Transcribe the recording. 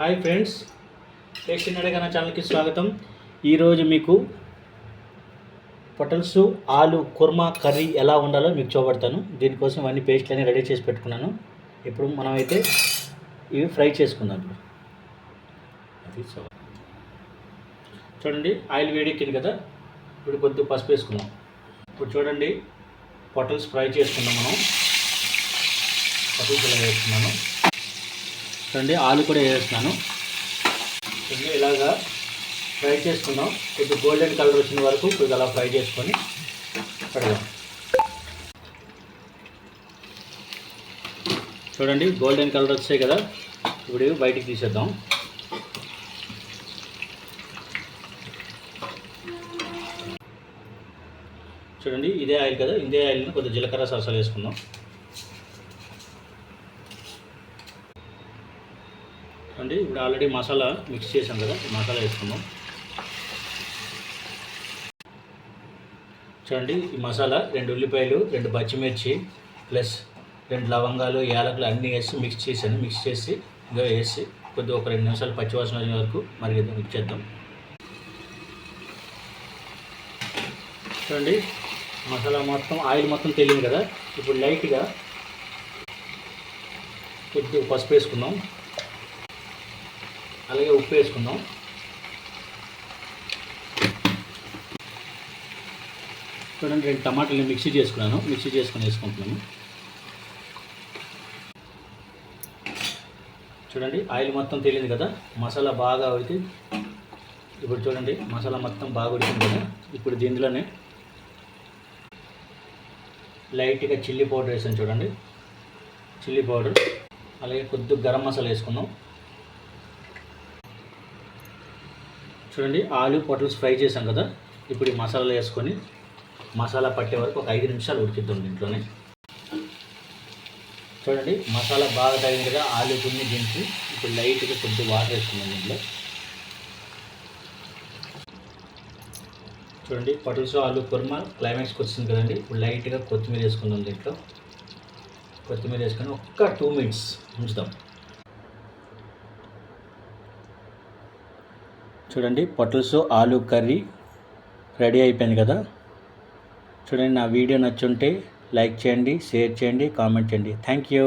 Hi friends, tasty నడక నా ఛానల్కి స్వాగతం. ఈరోజు మీకు పొటల్స్ ఆలు కుర్మా కర్రీ ఎలా ఉండాలో మీకు చూపెడతాను. దీనికోసం అన్ని పేస్ట్లన్నీ రెడీ చేసి పెట్టుకున్నాను. ఇప్పుడు మనమైతే ఇవి ఫ్రై చేసుకుందాం. అది చూడండి, ఆయిల్ వేడెక్కింది కదా. ఇప్పుడు కొద్దిగా పసుపు వేసుకుందాం. ఇప్పుడు చూడండి, పొటల్స్ ఫ్రై చేసుకుందాం. మనం పొటల్స్ ఇలా వేసుకున్నాను. చూడండి, ఆలు కూడా వేస్తున్నాను. చూడండి, ఇలాగా ఫ్రై చేసుకుందాం. కొద్దిగా గోల్డెన్ కలర్ వచ్చిన వరకు కొద్దిగా అలా ఫ్రై చేసుకొని పెడదాం. చూడండి, గోల్డెన్ కలర్ వచ్చాయి కదా. ఇప్పుడు బయటికి తీసేద్దాం. చూడండి, ఇదే ఆయిల్ కదా. ఇదే ఆయిల్ని కొద్దిగా జీలకర్ర సరసాలు వేసుకుందాం. అండి, ఇప్పుడు ఆల్రెడీ మసాలా మిక్స్ చేసాం కదా. మసాలా వేసుకుందాం. చూడండి, ఈ మసాలా 2 ఉల్లిపాయలు, 2 పచ్చిమిర్చి ప్లస్ 2 లవంగాలు, యాలకులు అన్నీ వేసి మిక్స్ చేశాను. మిక్స్ చేసి ఇంకా వేసి కొద్దిగా ఒక 2 నిమిషాలు పచ్చివాసన వచ్చే వరకు మరిగిద్దాం, మిక్స్ చేద్దాం. చూడండి, మసాలా మొత్తం ఆయిల్ మొత్తం తెలియదు కదా. ఇప్పుడు లైట్గా కొద్దిగా పసుపు వేసుకుందాం. అలాగే ఉప్పు వేసుకుందాం. చూడండి, 2 టమాటాలు మిక్సీ చేసుకున్నాను. మిక్సీ చేసుకొని వేసుకుంటున్నాను. చూడండి, ఆయిల్ మొత్తం తెలియదు కదా. మసాలా బాగా ఉడికి ఇప్పుడు చూడండి, మసాలా మొత్తం బాగా ఉడికింది కదా. ఇప్పుడు దీంట్లోనే లైట్గా చిల్లీ పౌడర్ వేసాను. చూడండి, చిల్లీ పౌడర్, అలాగే కొద్దిగా గరం మసాలా వేసుకుందాం. చూడండి, ఆలు పొటల్స్ ఫ్రై చేసాం కదా. ఇప్పుడు ఈ మసాలాలు వేసుకొని మసాలా పట్టే వరకు ఒక 5 నిమిషాలు ఉడికిద్దాం దీంట్లోనే. చూడండి, మసాలా బాగా తగిన కదా ఆలు కొన్ని దీనికి. ఇప్పుడు లైట్గా కొద్దిగా వాటర్ వేసుకుందాం దీంట్లో. చూడండి, పొటల్స్ ఆలు కుర్మా క్లైమాక్స్కి వచ్చింది కదండి. ఇప్పుడు లైట్గా కొత్తిమీర వేసుకుందాం దీంట్లో. కొత్తిమీర వేసుకొని ఒక్క 2 మినిట్స్ ఉంచుదాం. చూడండి, పొటల్స్ ఆలు కర్రీ రెడీ అయిపోయింది కదా. చూడండి, నా వీడియో నచ్చుంటే లైక్ చేయండి, షేర్ చేయండి, కామెంట్ చేయండి. Thank you.